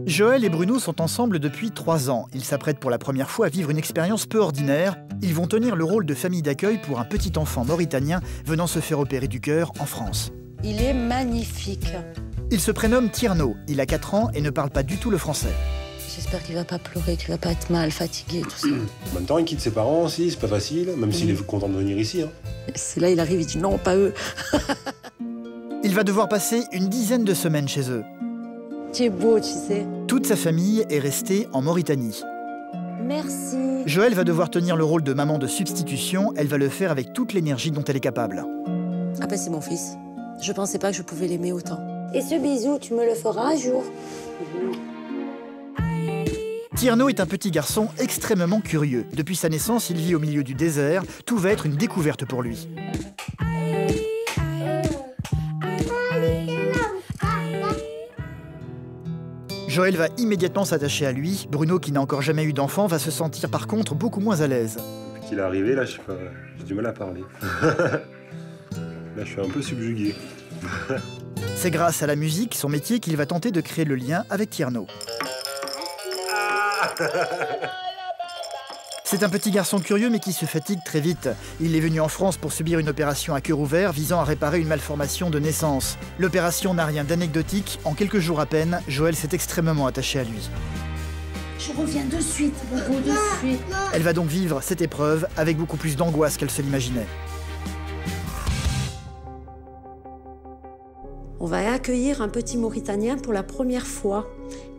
Joël et Bruno sont ensemble depuis 3 ans. Ils s'apprêtent pour la première fois à vivre une expérience peu ordinaire. Ils vont tenir le rôle de famille d'accueil pour un petit enfant mauritanien venant se faire opérer du cœur en France. Il est magnifique. Il se prénomme Tierno, il a 4 ans et ne parle pas du tout le français. J'espère qu'il va pas pleurer, qu'il va pas être mal, fatigué, tout ça. En même temps, il quitte ses parents aussi, c'est pas facile, même s'il est content de venir ici. C'est là, il arrive, il dit non, pas eux. Il va devoir passer une dizaine de semaines chez eux. Tu es beau, tu sais. Toute sa famille est restée en Mauritanie. Merci. Joël va devoir tenir le rôle de maman de substitution. Elle va le faire avec toute l'énergie dont elle est capable. Ah ben c'est mon fils. Je pensais pas que je pouvais l'aimer autant. Et ce bisou, tu me le feras un jour. Tierno est un petit garçon extrêmement curieux. Depuis sa naissance, il vit au milieu du désert. Tout va être une découverte pour lui. Joël va immédiatement s'attacher à lui. Bruno, qui n'a encore jamais eu d'enfant, va se sentir par contre beaucoup moins à l'aise. Depuis qu'il est arrivé, là, j'ai du mal à parler. Là, je suis un peu subjugué. C'est grâce à la musique, son métier, qu'il va tenter de créer le lien avec Tierno. C'est un petit garçon curieux mais qui se fatigue très vite. Il est venu en France pour subir une opération à cœur ouvert visant à réparer une malformation de naissance. L'opération n'a rien d'anecdotique. En quelques jours à peine, Joël s'est extrêmement attaché à lui. Je reviens de suite, beaucoup de suite. Elle va donc vivre cette épreuve avec beaucoup plus d'angoisse qu'elle se l'imaginait. On va accueillir un petit Mauritanien pour la première fois.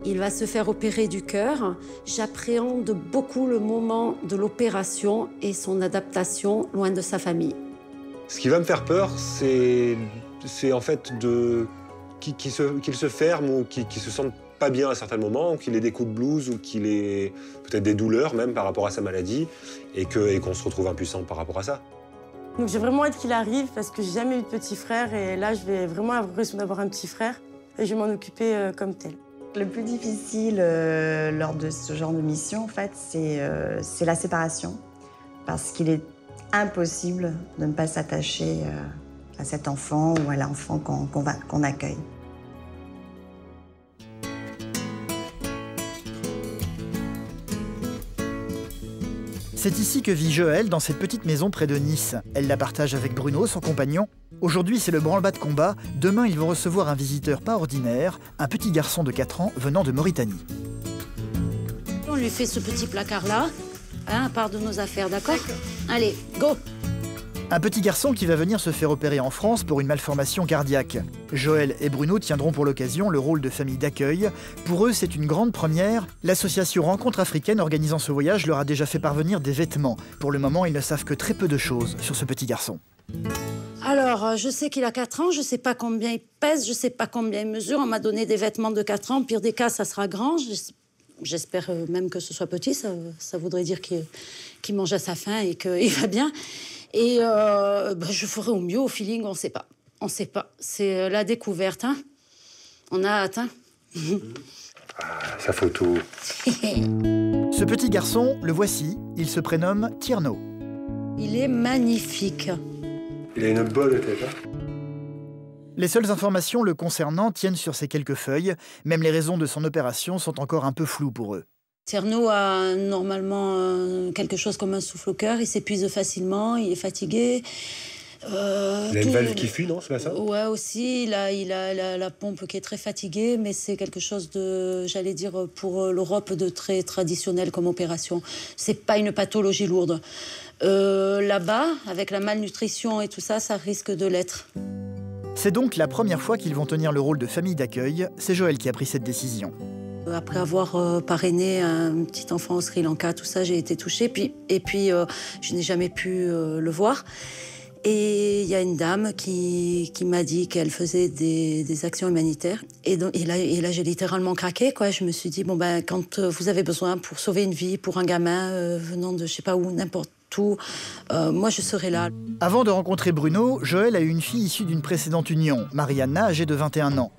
Il va se faire opérer du cœur. J'appréhende beaucoup le moment de l'opération et son adaptation loin de sa famille. Ce qui va me faire peur, c'est en fait qu'il se ferme ou qu'il se sente pas bien à certains moments, ou qu'il ait des coups de blues, ou qu'il ait peut-être des douleurs même par rapport à sa maladie, et qu'on se retrouve impuissant par rapport à ça. Donc j'ai vraiment hâte qu'il arrive parce que j'ai jamais eu de petit frère et là je vais vraiment avoir l'impression d'avoir un petit frère et je vais m'en occuper comme tel. Le plus difficile lors de ce genre de mission, en fait, c'est la séparation. Parce qu'il est impossible de ne pas s'attacher à cet enfant ou à l'enfant qu'on accueille. C'est ici que vit Joël, dans cette petite maison près de Nice. Elle la partage avec Bruno, son compagnon. Aujourd'hui, c'est le branle-bas de combat. Demain, ils vont recevoir un visiteur pas ordinaire, un petit garçon de 4 ans venant de Mauritanie. On lui fait ce petit placard-là, à part de nos affaires, d'accord? Allez, go! Un petit garçon qui va venir se faire opérer en France pour une malformation cardiaque. Joël et Bruno tiendront pour l'occasion le rôle de famille d'accueil. Pour eux, c'est une grande première. L'association Rencontre Africaine organisant ce voyage leur a déjà fait parvenir des vêtements. Pour le moment, ils ne savent que très peu de choses sur ce petit garçon. Alors, je sais qu'il a 4 ans, je sais pas combien il pèse, je sais pas combien il mesure. On m'a donné des vêtements de 4 ans. Au pire des cas, ça sera grand. J'espère même que ce soit petit. Ça voudrait dire qu'il mange à sa faim et qu'il va bien. Et je ferai au mieux, au feeling, on sait pas. On sait pas. C'est la découverte, hein. On a hâte, hein. Sa photo. Ce petit garçon, le voici. Il se prénomme Tierno. Il est magnifique. Il a une bonne tête, hein. Les seules informations le concernant tiennent sur ces quelques feuilles. Même les raisons de son opération sont encore un peu floues pour eux. Tierno a normalement quelque chose comme un souffle au cœur. Il s'épuise facilement, il est fatigué. Il a une valve qui fuit, non? C'est pas ça? Ouais, aussi. Il a la pompe qui est très fatiguée, mais c'est quelque chose de, j'allais dire, pour l'Europe, de très traditionnel comme opération. C'est pas une pathologie lourde. Là-bas, avec la malnutrition et tout ça, ça risque de l'être. C'est donc la première fois qu'ils vont tenir le rôle de famille d'accueil. C'est Joël qui a pris cette décision. Après avoir parrainé un petit enfant au Sri Lanka, tout ça, j'ai été touchée. Et puis, je n'ai jamais pu le voir. Et il y a une dame qui m'a dit qu'elle faisait des actions humanitaires. Et là, j'ai littéralement craqué, quoi. Je me suis dit, bon, ben, quand vous avez besoin pour sauver une vie, pour un gamin venant de je sais pas où, n'importe où, moi, je serai là. Avant de rencontrer Bruno, Joël a eu une fille issue d'une précédente union, Mariana, âgée de 21 ans.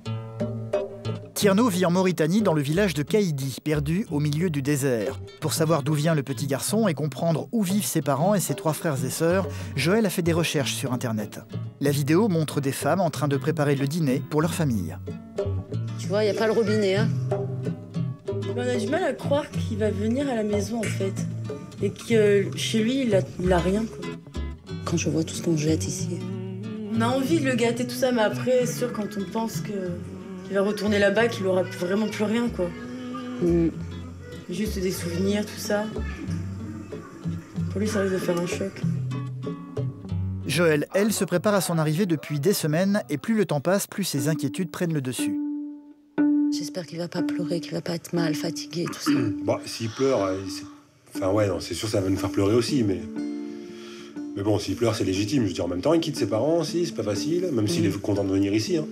Tierno vit en Mauritanie dans le village de Kaïdi, perdu au milieu du désert. Pour savoir d'où vient le petit garçon et comprendre où vivent ses parents et ses 3 frères et sœurs, Joël a fait des recherches sur Internet. La vidéo montre des femmes en train de préparer le dîner pour leur famille. Tu vois, il n'y a pas le robinet, hein. On a du mal à croire qu'il va venir à la maison en fait. Et que chez lui, il a rien quoi. Quand je vois tout ce qu'on jette ici. On a envie de le gâter tout ça, mais après, c'est sûr, quand on pense qu'il va retourner là-bas, qu'il aura vraiment plus rien quoi. Juste des souvenirs, tout ça. Pour lui, ça risque de faire un choc. Joël, elle, se prépare à son arrivée depuis des semaines et plus le temps passe, plus ses inquiétudes prennent le dessus. J'espère qu'il va pas pleurer, qu'il va pas être mal, fatigué, tout ça. Bon, s'il pleure, enfin ouais, c'est sûr ça va nous faire pleurer aussi, mais bon, s'il pleure, c'est légitime. Je veux dire, en même temps, il quitte ses parents aussi, c'est pas facile, même s'il est content de venir ici. Hein.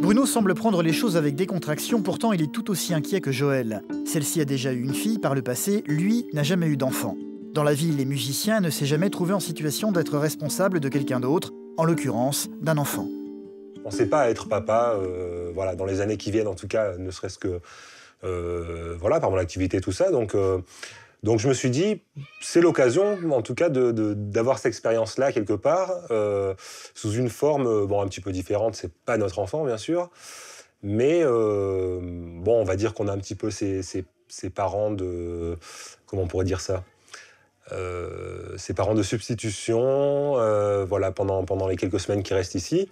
Bruno semble prendre les choses avec décontraction, pourtant il est tout aussi inquiet que Joël. Celle-ci a déjà eu une fille par le passé, lui n'a jamais eu d'enfant. Dans la vie, il est musicien et ne s'est jamais trouvé en situation d'être responsable de quelqu'un d'autre, en l'occurrence d'un enfant. On ne sait pas être papa, voilà, dans les années qui viennent en tout cas, ne serait-ce que voilà, par mon activité, tout ça. Donc je me suis dit, c'est l'occasion, en tout cas, d'avoir cette expérience-là quelque part, sous une forme bon, un petit peu différente. C'est pas notre enfant, bien sûr, mais bon, on va dire qu'on a un petit peu ses parents de... Comment on pourrait dire ça ? Ses parents de substitution, voilà, pendant les quelques semaines qui restent ici.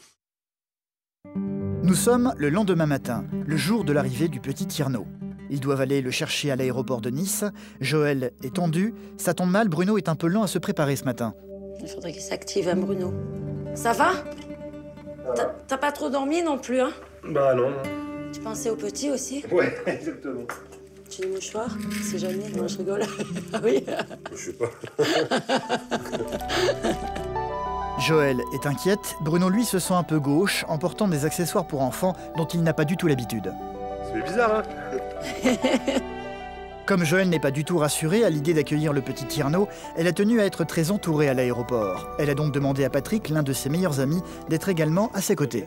Nous sommes le lendemain matin, le jour de l'arrivée du petit Tierno. Ils doivent aller le chercher à l'aéroport de Nice. Joël est tendu. Ça tombe mal, Bruno est un peu lent à se préparer ce matin. Il faudrait qu'il s'active, hein, Bruno. Ça va? T'as pas trop dormi non plus, hein? Bah non. Tu pensais au petit aussi? Ouais, exactement. Tu as des mouchoirs? C'est jamais, non, je rigole. Ah oui? Je sais pas. Joël est inquiète. Bruno, lui, se sent un peu gauche en portant des accessoires pour enfants dont il n'a pas du tout l'habitude. C'est bizarre, hein? Comme Joël n'est pas du tout rassurée à l'idée d'accueillir le petit Tierno, elle a tenu à être très entourée à l'aéroport. Elle a donc demandé à Patrick, l'un de ses meilleurs amis, d'être également à ses côtés.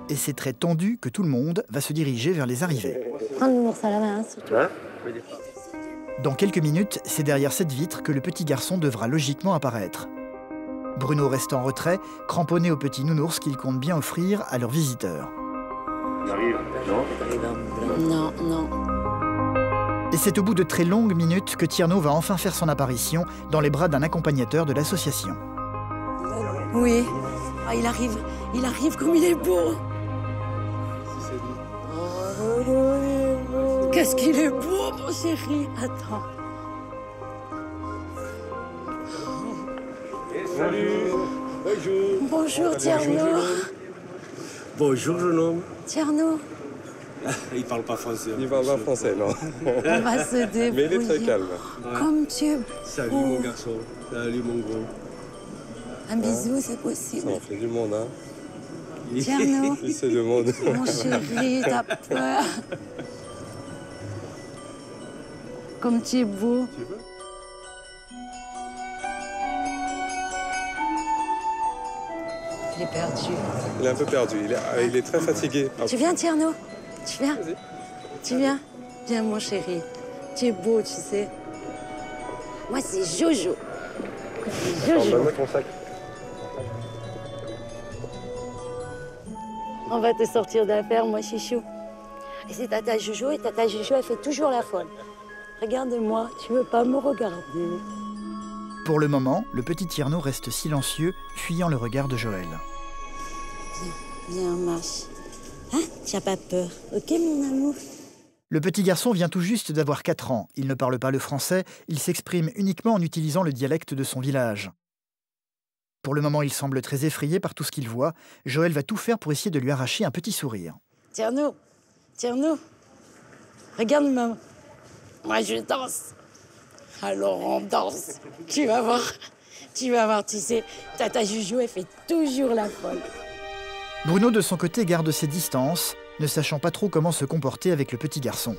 Et c'est très tendu que tout le monde va se diriger vers les arrivées. Prends le nounours à la main, surtout. Hein? Dans quelques minutes, c'est derrière cette vitre que le petit garçon devra logiquement apparaître. Bruno reste en retrait, cramponné au petit nounours qu'il compte bien offrir à leurs visiteurs. Il arrive, non? Non. Et c'est au bout de très longues minutes que Tierno va enfin faire son apparition dans les bras d'un accompagnateur de l'association. Oui. Ah, il arrive comme il est beau. Qu'est-ce qu'il est beau, mon chéri. Attends. Salut. Bonjour. Bonjour, Tierno. Bonjour, jeune homme. Tierno, Il parle pas français. Il parle pas français, non. on va se débrouiller. Mais il est très calme. Comme tu es. Salut, mon garçon. Salut, mon gros. Un bisou, c'est possible. Ça en fait du monde, hein. Tierno, C'est le monde. mon chéri, t'as peur. Comme tu es beau. Il est perdu. Il est un peu perdu, il est très fatigué. Tu viens, Tierno? Tu viens? Vas-y. Tu viens? Viens, mon chéri. Tu es beau, tu sais. Moi, c'est Jojo. Jojo. Donne-moi ton sac. On va te sortir d'affaire, moi, chichou. Et c'est Tata Jojo, et Tata Jojo, elle fait toujours la folle. Regarde-moi, tu veux pas me regarder? Pour le moment, le petit Tierno reste silencieux, fuyant le regard de Joël. Viens, marche. Hein? Tu n'as pas peur, ok, mon amour? Le petit garçon vient tout juste d'avoir 4 ans. Il ne parle pas le français, il s'exprime uniquement en utilisant le dialecte de son village. Pour le moment, il semble très effrayé par tout ce qu'il voit. Joël va tout faire pour essayer de lui arracher un petit sourire. Tierno, regarde maman. Moi, je danse. Alors, on danse. Tu vas voir, tu sais, Tata Jojo, elle fait toujours la folle. Bruno, de son côté, garde ses distances, ne sachant pas trop comment se comporter avec le petit garçon.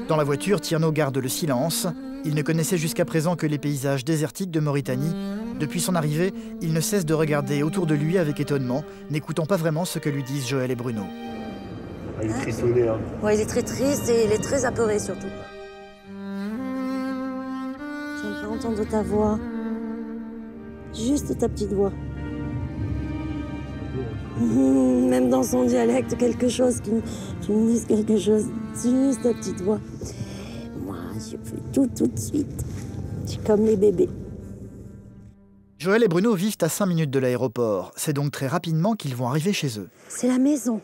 Dans la voiture, Tierno garde le silence. Il ne connaissait jusqu'à présent que les paysages désertiques de Mauritanie. Depuis son arrivée, il ne cesse de regarder autour de lui avec étonnement, n'écoutant pas vraiment ce que lui disent Joël et Bruno. Ah, il est tristouné, hein. Ouais, il est très triste et il est très apeuré surtout. J'aimerais entendre ta voix. Juste ta petite voix. Même dans son dialecte, quelque chose qui me dise quelque chose. Juste la petite voix. Moi, je fais tout de suite. Je suis comme les bébés. Joël et Bruno vivent à 5 minutes de l'aéroport. C'est donc très rapidement qu'ils vont arriver chez eux. C'est la maison.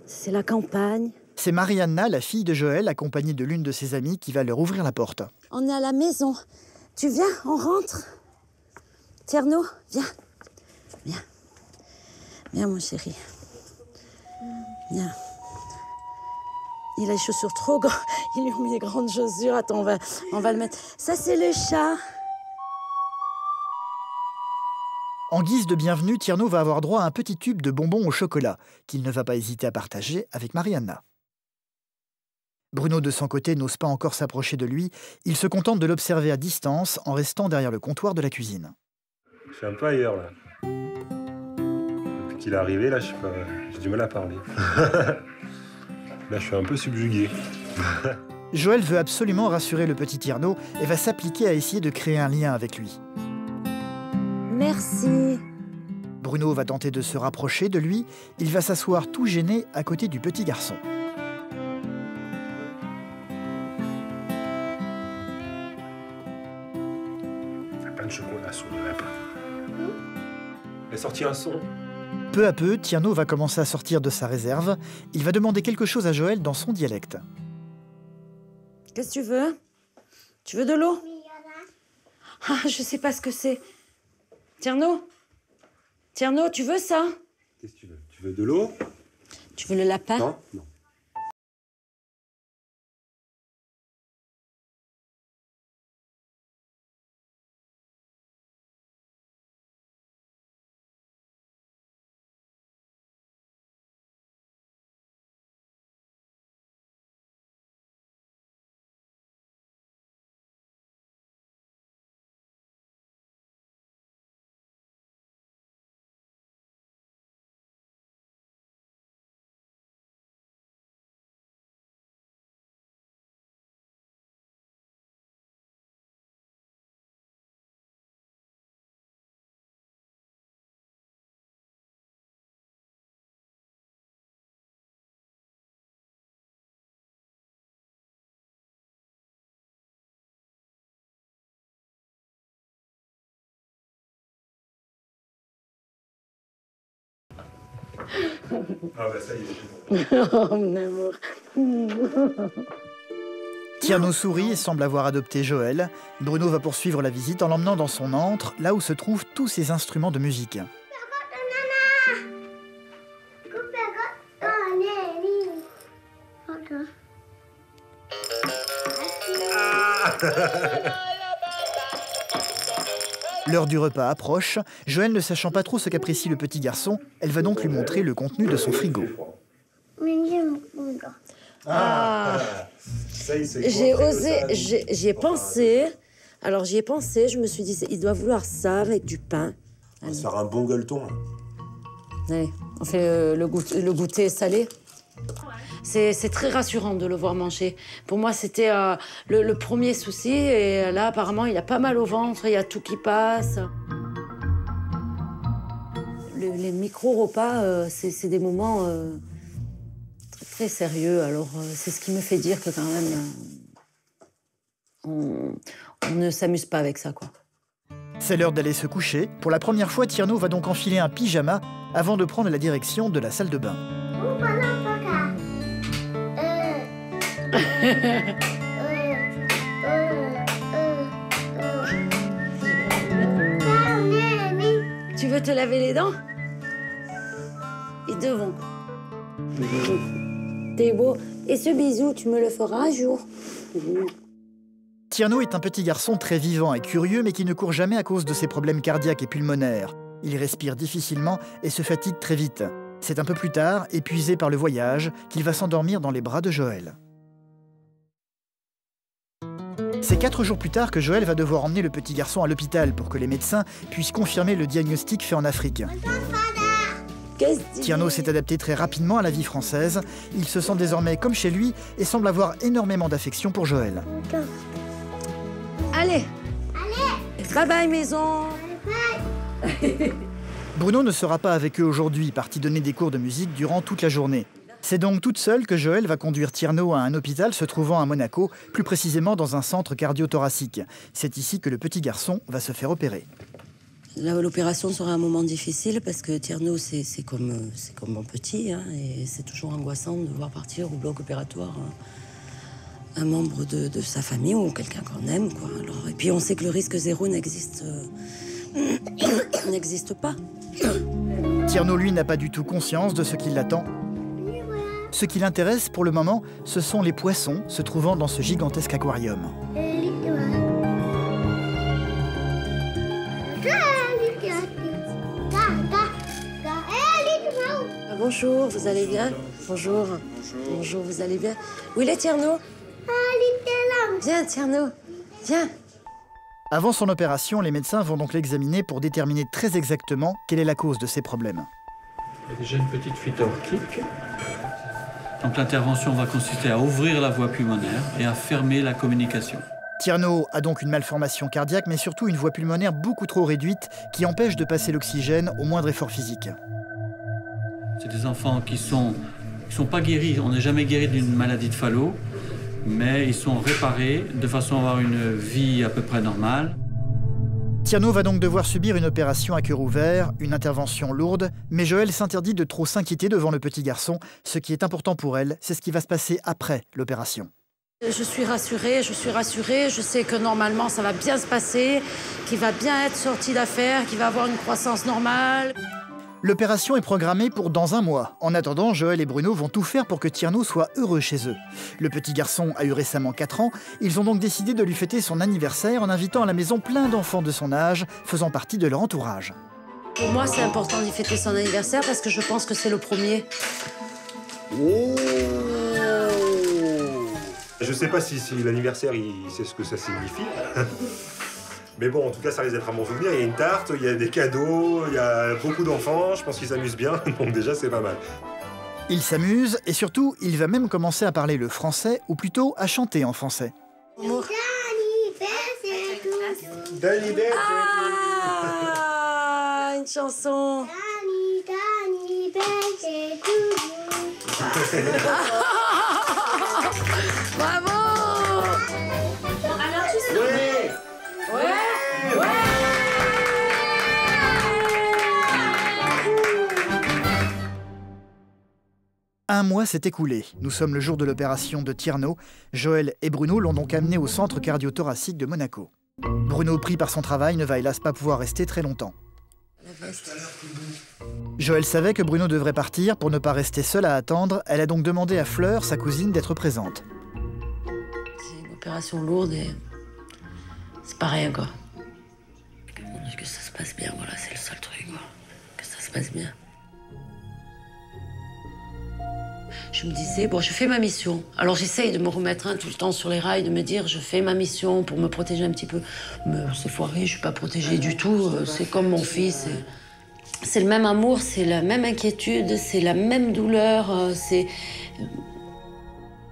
C'est la campagne. C'est Marianna, la fille de Joël, accompagnée de l'une de ses amies, qui va leur ouvrir la porte. On est à la maison. Tu viens, on rentre. Tierno, viens. Viens. Viens, mon chéri. Viens. Il a les chaussures trop grandes. Ils lui ont mis des grandes chaussures. Attends, on va le mettre. Ça, c'est le chat. En guise de bienvenue, Tierno va avoir droit à un petit tube de bonbons au chocolat, qu'il ne va pas hésiter à partager avec Marianna. Bruno, de son côté, n'ose pas encore s'approcher de lui. Il se contente de l'observer à distance en restant derrière le comptoir de la cuisine. Je suis un peu ailleurs, là. Depuis qu'il est arrivé, là, j'ai du mal à parler. Là, je suis un peu subjugué. Joël veut absolument rassurer le petit Tierno et va s'appliquer à essayer de créer un lien avec lui. Merci. Bruno va tenter de se rapprocher de lui. Il va s'asseoir tout gêné à côté du petit garçon. De chocolat sur le lapin. Elle a sorti un son. Peu à peu, Tierno va commencer à sortir de sa réserve. Il va demander quelque chose à Joël dans son dialecte. Qu'est-ce que tu veux? Tu veux de l'eau? Ah, je sais pas ce que c'est. Tierno? Tierno, tu veux ça? Qu'est-ce que tu veux? Tu veux de l'eau? Tu veux le lapin? Non, non. Ah bah ça y est. Oh, mon amour. Tierno sourit et semble avoir adopté Joël. Bruno va poursuivre la visite en l'emmenant dans son antre, là où se trouvent tous ses instruments de musique. L'heure du repas approche. Joël, ne sachant pas trop ce qu'apprécie le petit garçon, elle va donc lui montrer le contenu de son frigo. Ah, j'ai osé, j'y ai pensé. Alors j'y ai pensé, je me suis dit, il doit vouloir ça avec du pain. On va se faire un bon gueuleton. Allez, on fait le goûter salé. C'est très rassurant de le voir manger. Pour moi, c'était le premier souci. Et là, apparemment, il a pas mal au ventre, il y a tout qui passe. Les micro-repas, c'est des moments très, très sérieux. Alors, c'est ce qui me fait dire que quand même, on ne s'amuse pas avec ça, quoi. C'est l'heure d'aller se coucher. Pour la première fois, Tierno va donc enfiler un pyjama avant de prendre la direction de la salle de bain. Tu veux te laver les dents? Ils devront. T'es beau. Et ce bisou, tu me le feras un jour. Tierno est un petit garçon très vivant et curieux, mais qui ne court jamais à cause de ses problèmes cardiaques et pulmonaires. Il respire difficilement et se fatigue très vite. C'est un peu plus tard, épuisé par le voyage, qu'il va s'endormir dans les bras de Joël. C'est 4 jours plus tard que Joël va devoir emmener le petit garçon à l'hôpital pour que les médecins puissent confirmer le diagnostic fait en Afrique. Tierno s'est adapté très rapidement à la vie française. Il se sent désormais comme chez lui et semble avoir énormément d'affection pour Joël. Allez. Bye bye, maison. Bruno ne sera pas avec eux aujourd'hui, parti donner des cours de musique durant toute la journée. C'est donc toute seule que Joëlle va conduire Tierno à un hôpital se trouvant à Monaco, plus précisément dans un centre cardio-thoracique. C'est ici que le petit garçon va se faire opérer. L'opération sera un moment difficile parce que Tierno, c'est comme mon petit, hein, et c'est toujours angoissant de voir partir au bloc opératoire un membre de sa famille ou quelqu'un qu'on aime, quoi. Alors, et puis on sait que le risque zéro n'existe pas. Tierno, lui, n'a pas du tout conscience de ce qui l'attend. Ce qui l'intéresse pour le moment, ce sont les poissons se trouvant dans ce gigantesque aquarium. Bonjour, vous allez bien? Bonjour. Bonjour, vous allez bien? Où il est Tierno? Viens, Tierno, viens. Avant son opération, les médecins vont donc l'examiner pour déterminer très exactement quelle est la cause de ses problèmes. Il y a déjà une petite fuite aortique. Donc l'intervention va consister à ouvrir la voie pulmonaire et à fermer la communication. Tierno a donc une malformation cardiaque, mais surtout une voie pulmonaire beaucoup trop réduite qui empêche de passer l'oxygène au moindre effort physique. C'est des enfants qui sont pas guéris. On n'est jamais guéri d'une maladie de Fallot, mais ils sont réparés de façon à avoir une vie à peu près normale. Tierno va donc devoir subir une opération à cœur ouvert, une intervention lourde, mais Joëlle s'interdit de trop s'inquiéter devant le petit garçon. Ce qui est important pour elle, c'est ce qui va se passer après l'opération. Je suis rassurée, je sais que normalement ça va bien se passer, qu'il va bien être sorti d'affaires, qu'il va avoir une croissance normale. L'opération est programmée pour dans un mois. En attendant, Joëlle et Bruno vont tout faire pour que Tierno soit heureux chez eux. Le petit garçon a eu récemment 4 ans. Ils ont donc décidé de lui fêter son anniversaire en invitant à la maison plein d'enfants de son âge, faisant partie de leur entourage. Pour moi, c'est important d'y fêter son anniversaire parce que je pense que c'est le premier. Oh, je sais pas si l'anniversaire, il sait ce que ça signifie. Mais bon, en tout cas, ça risque d'être un bon souvenir. Il y a une tarte, il y a des cadeaux, il y a beaucoup d'enfants. Je pense qu'ils s'amusent bien, donc déjà, c'est pas mal. Il s'amuse et surtout, il va même commencer à parler le français, ou plutôt à chanter en français. Ah, une chanson. Bravo. Alors, tu sais... Ouais. Un mois s'est écoulé. Nous sommes le jour de l'opération de Tierno. Joëlle et Bruno l'ont donc amené au centre cardio-thoracique de Monaco. Bruno, pris par son travail, ne va hélas pas pouvoir rester très longtemps. Joëlle savait que Bruno devrait partir. Pour ne pas rester seule à attendre, elle a donc demandé à Fleur, sa cousine, d'être présente. C'est une opération lourde et c'est pas rien, quoi. Que ça se passe bien, voilà, c'est le seul truc, quoi. Que ça se passe bien. Je me disais, bon, je fais ma mission. Alors j'essaye de me remettre tout le temps sur les rails, de me dire, je fais ma mission pour me protéger un petit peu. Mais c'est foiré, je suis pas protégée du tout. C'est comme mon fils. C'est le même amour, c'est la même inquiétude, c'est la même douleur, c'est...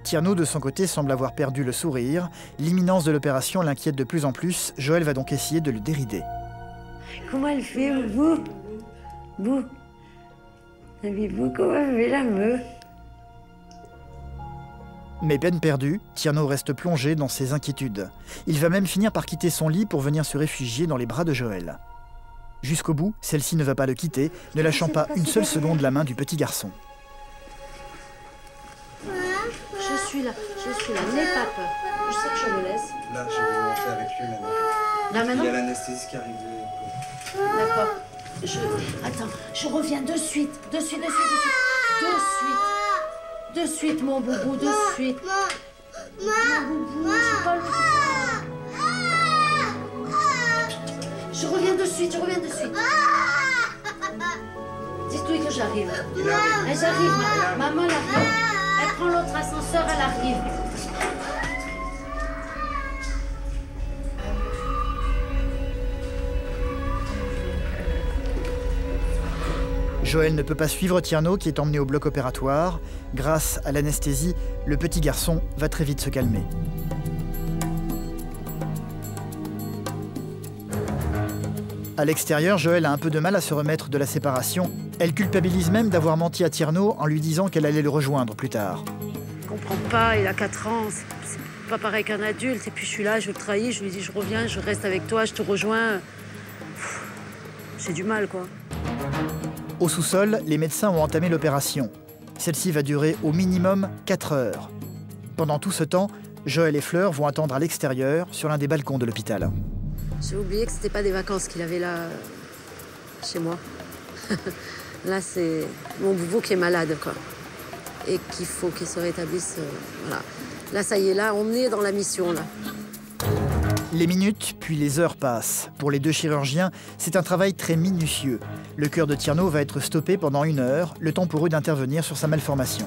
Tierno, de son côté, semble avoir perdu le sourire. L'imminence de l'opération l'inquiète de plus en plus. Joëlle va donc essayer de le dérider. Comment elle fait, vous? Vous? Savez-vous comment elle fait la meuf? Mais peine perdue, Tierno reste plongé dans ses inquiétudes. Il va même finir par quitter son lit pour venir se réfugier dans les bras de Joëlle. Jusqu'au bout, celle-ci ne va pas le quitter, ne lâchant pas une seule seconde la main du petit garçon. Je suis là, n'aie pas peur. Je sais que je me laisse. Là, je vais monter avec lui maintenant. Là, maintenant? Il y a l'anesthésie qui arrive. D'accord. Attends, je reviens de suite. De suite, mon boubou, de suite. Mon boubou, j'ai pas le... Je reviens de suite. Dites-lui que j'arrive. J'arrive, maman, elle arrive. Elle prend l'autre ascenseur, elle arrive. Joëlle ne peut pas suivre Tierno qui est emmené au bloc opératoire. Grâce à l'anesthésie, le petit garçon va très vite se calmer. À l'extérieur, Joëlle a un peu de mal à se remettre de la séparation. Elle culpabilise même d'avoir menti à Tierno en lui disant qu'elle allait le rejoindre plus tard. Je comprends pas, il a 4 ans, c'est pas pareil qu'un adulte. Et puis je suis là, je le trahis, je lui dis je reviens, je reste avec toi, je te rejoins. J'ai du mal, quoi. Au sous-sol, les médecins ont entamé l'opération. Celle-ci va durer au minimum 4 heures. Pendant tout ce temps, Joëlle et Fleur vont attendre à l'extérieur, sur l'un des balcons de l'hôpital. J'ai oublié que c'était pas des vacances qu'il avait là, chez moi. Là, c'est mon boubou qui est malade, quoi. Et qu'il faut qu'il se rétablisse, voilà. Là, ça y est, là, on est dans la mission, là. Les minutes, puis les heures passent. Pour les deux chirurgiens, c'est un travail très minutieux. Le cœur de Tierno va être stoppé pendant 1 heure, le temps pour eux d'intervenir sur sa malformation.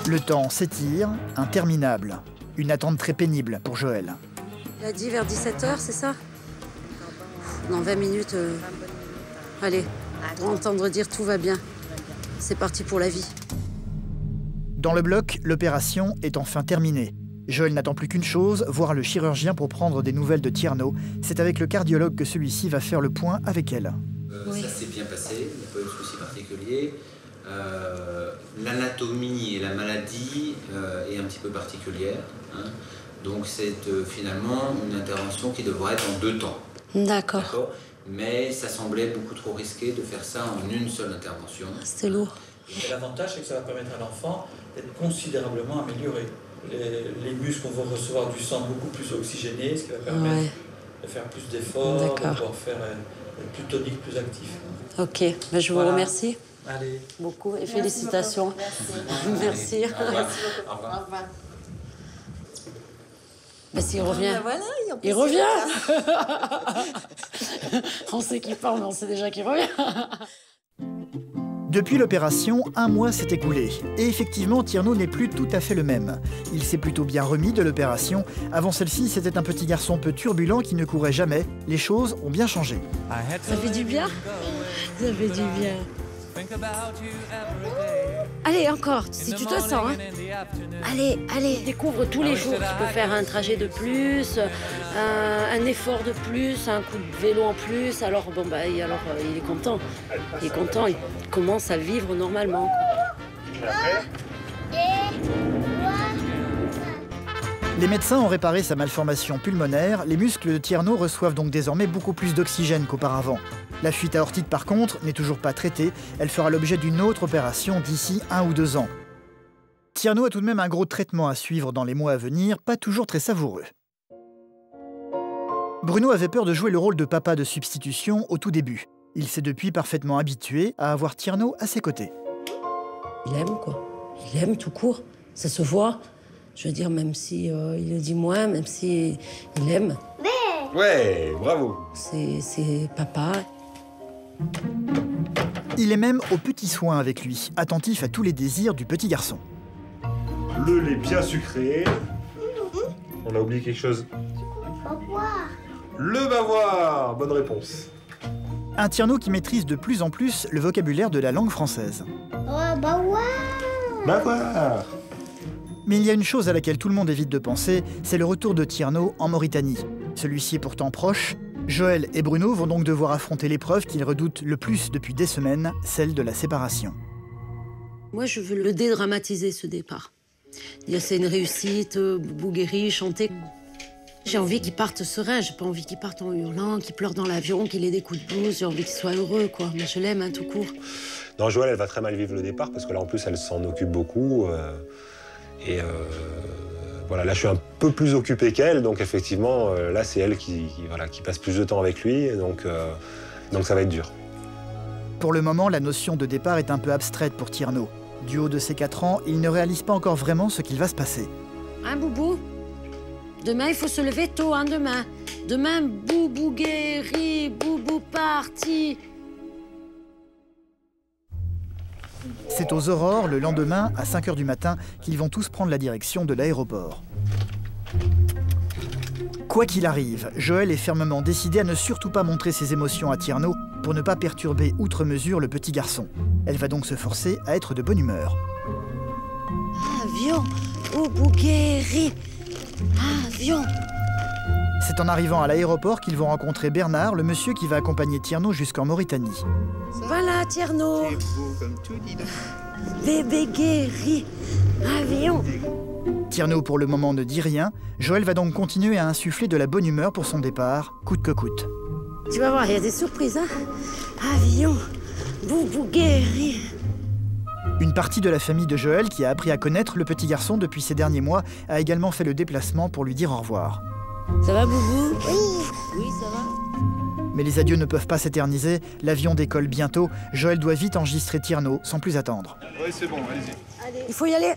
Le temps s'étire, interminable. Une attente très pénible pour Joëlle. Il a dit vers 17h, c'est ça? Dans 20 minutes, allez, pour entendre dire tout va bien. C'est parti pour la vie. Dans le bloc, l'opération est enfin terminée. Joëlle n'attend plus qu'une chose, voir le chirurgien pour prendre des nouvelles de Tierno. C'est avec le cardiologue que celui-ci va faire le point avec elle. Oui. Ça s'est bien passé, il n'y a pas eu de souci particulier. L'anatomie et la maladie est un petit peu particulière. Hein. Donc c'est finalement une intervention qui devrait être en 2 temps. D'accord. Mais ça semblait beaucoup trop risqué de faire ça en une seule intervention. C'était lourd. L'avantage, c'est que ça va permettre à l'enfant d'être considérablement amélioré. Les muscles vont recevoir du sang beaucoup plus oxygéné, ce qui va permettre de faire plus d'efforts, de pouvoir faire être plus tonique, plus actif. Ok, ben, je vous remercie. Allez. Beaucoup et félicitations. Merci. Merci. Au revoir. Au revoir. Mais s'il revient. Ben voilà, il revient. On sait qu'il part, mais on sait déjà qu'il revient. Depuis l'opération, 1 mois s'est écoulé. Et effectivement, Tierno n'est plus tout à fait le même. Il s'est plutôt bien remis de l'opération. Avant celle-ci, c'était un petit garçon peu turbulent qui ne courait jamais. Les choses ont bien changé. Ça fait du bien? Ça fait du bien. Allez, encore, si tu te sens. Hein. Allez, allez, découvre tous les jours. Tu peux faire un trajet de plus, un effort de plus, un coup de vélo en plus. Alors, bon, bah, il est content. Il est content, il commence à vivre normalement. Les médecins ont réparé sa malformation pulmonaire. Les muscles de Tierno reçoivent donc désormais beaucoup plus d'oxygène qu'auparavant. La fuite aortique, par contre, n'est toujours pas traitée. Elle fera l'objet d'une autre opération d'ici 1 ou 2 ans. Tierno a tout de même un gros traitement à suivre dans les mois à venir, pas toujours très savoureux. Bruno avait peur de jouer le rôle de papa de substitution au tout début. Il s'est depuis parfaitement habitué à avoir Tierno à ses côtés. Il aime, quoi. Il aime tout court. Ça se voit. Je veux dire, même si il le dit moins, même si il aime. Ouais, bravo. C'est papa. Il est même aux petits soins avec lui, attentif à tous les désirs du petit garçon. Le lait bien sucré. On a oublié quelque chose. Le bavoir. Bonne réponse. Un Tierno qui maîtrise de plus en plus le vocabulaire de la langue française. Bavoir. Mais il y a une chose à laquelle tout le monde évite de penser, c'est le retour de Tierno en Mauritanie. Celui-ci est pourtant proche. Joëlle et Bruno vont donc devoir affronter l'épreuve qu'ils redoutent le plus depuis des semaines, celle de la séparation. Moi, je veux le dédramatiser, ce départ. C'est une réussite, Boubou guéri, chanter. J'ai envie qu'il parte serein, j'ai pas envie qu'il parte en hurlant, qu'il pleure dans l'avion, qu'il ait des coups de blues, j'ai envie qu'il soit heureux, quoi. Mais je l'aime, hein, tout court. Non, Joëlle, elle va très mal vivre le départ, parce que là, en plus, elle s'en occupe beaucoup. Voilà, là, je suis un peu plus occupé qu'elle, donc effectivement, là, c'est elle qui passe plus de temps avec lui, et donc ça va être dur. Pour le moment, la notion de départ est un peu abstraite pour Tierno. Du haut de ses 4 ans, il ne réalise pas encore vraiment ce qu'il va se passer. Hein, Boubou? Demain, il faut se lever tôt, hein, demain. Demain, Boubou guéri, Boubou parti. C'est aux aurores, le lendemain, à 5 h du matin, qu'ils vont tous prendre la direction de l'aéroport. Quoi qu'il arrive, Joëlle est fermement décidée à ne surtout pas montrer ses émotions à Tierno pour ne pas perturber outre mesure le petit garçon. Elle va donc se forcer à être de bonne humeur. Avion, Boubou guéri, avion. C'est en arrivant à l'aéroport qu'ils vont rencontrer Bernard, le monsieur qui va accompagner Tierno jusqu'en Mauritanie. Voilà, Tierno. Bébé guéri. Avion. Tierno, pour le moment, ne dit rien. Joël va donc continuer à insuffler de la bonne humeur pour son départ, coûte que coûte. Tu vas voir, il y a des surprises, hein. Avion. Boubou guéri. Une partie de la famille de Joël, qui a appris à connaître le petit garçon depuis ces derniers mois, a également fait le déplacement pour lui dire au revoir. Ça va, Boubou? Oui, ça va. Mais les adieux ne peuvent pas s'éterniser, l'avion décolle bientôt, Joël doit vite enregistrer Tierno, sans plus attendre. Oui, c'est bon, allez-y. Il faut y aller.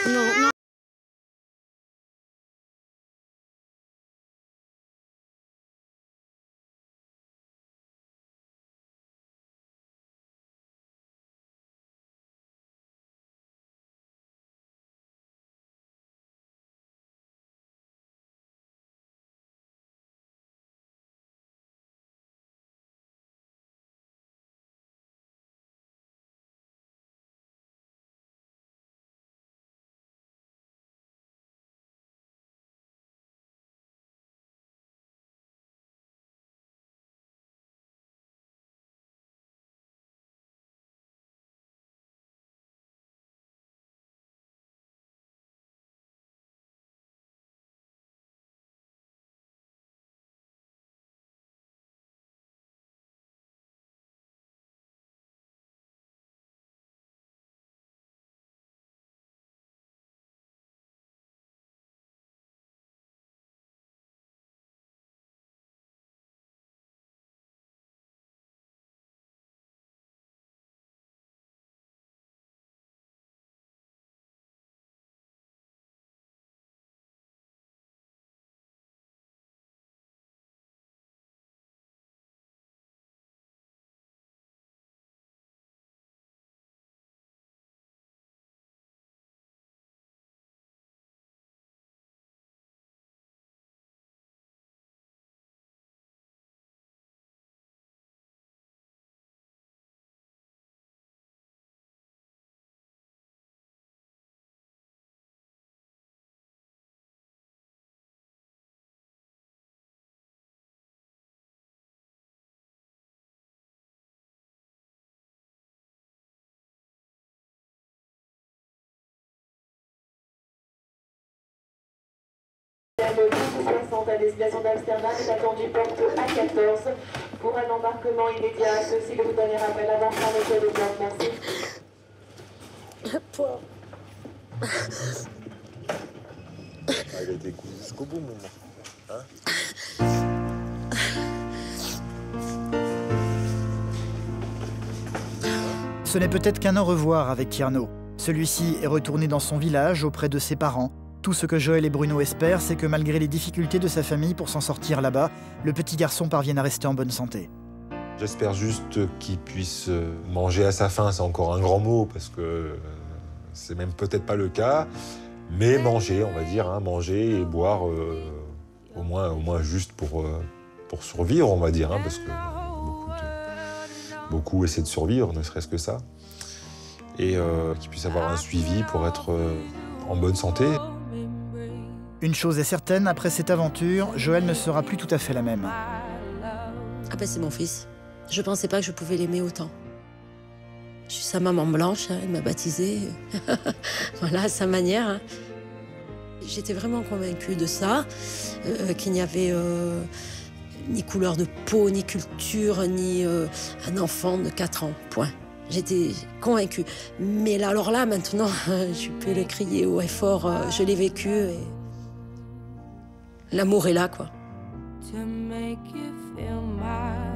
Non. Le 60 à destination d'Amsterdam est attendu porte A14 pour un embarquement immédiat. Ceci le dernier appel avant fermeture de porte. Merci. Il a été cool jusqu'au bout, mon moment. Hein? Ce n'est peut-être qu'un au revoir avec Tierno. Celui-ci est retourné dans son village auprès de ses parents. Tout ce que Joël et Bruno espèrent, c'est que malgré les difficultés de sa famille pour s'en sortir là-bas, le petit garçon parvienne à rester en bonne santé. J'espère juste qu'il puisse manger à sa faim, c'est encore un grand mot, parce que c'est même peut-être pas le cas, mais manger, on va dire, hein, manger et boire au moins juste pour survivre, on va dire, hein, parce que beaucoup essaient de survivre, ne serait-ce que ça, et qu'il puisse avoir un suivi pour être en bonne santé. Une chose est certaine, après cette aventure, Joël ne sera plus tout à fait la même. Ah ben c'est mon fils. Je pensais pas que je pouvais l'aimer autant. Je suis sa maman blanche, hein, elle m'a baptisée. Voilà, à sa manière. Hein. J'étais vraiment convaincue de ça, qu'il n'y avait ni couleur de peau, ni culture, ni un enfant de 4 ans, point. J'étais convaincue. Mais là, alors là, maintenant, je peux le crier haut et fort, je l'ai vécu. Et... l'amour est là, quoi. To make you feel my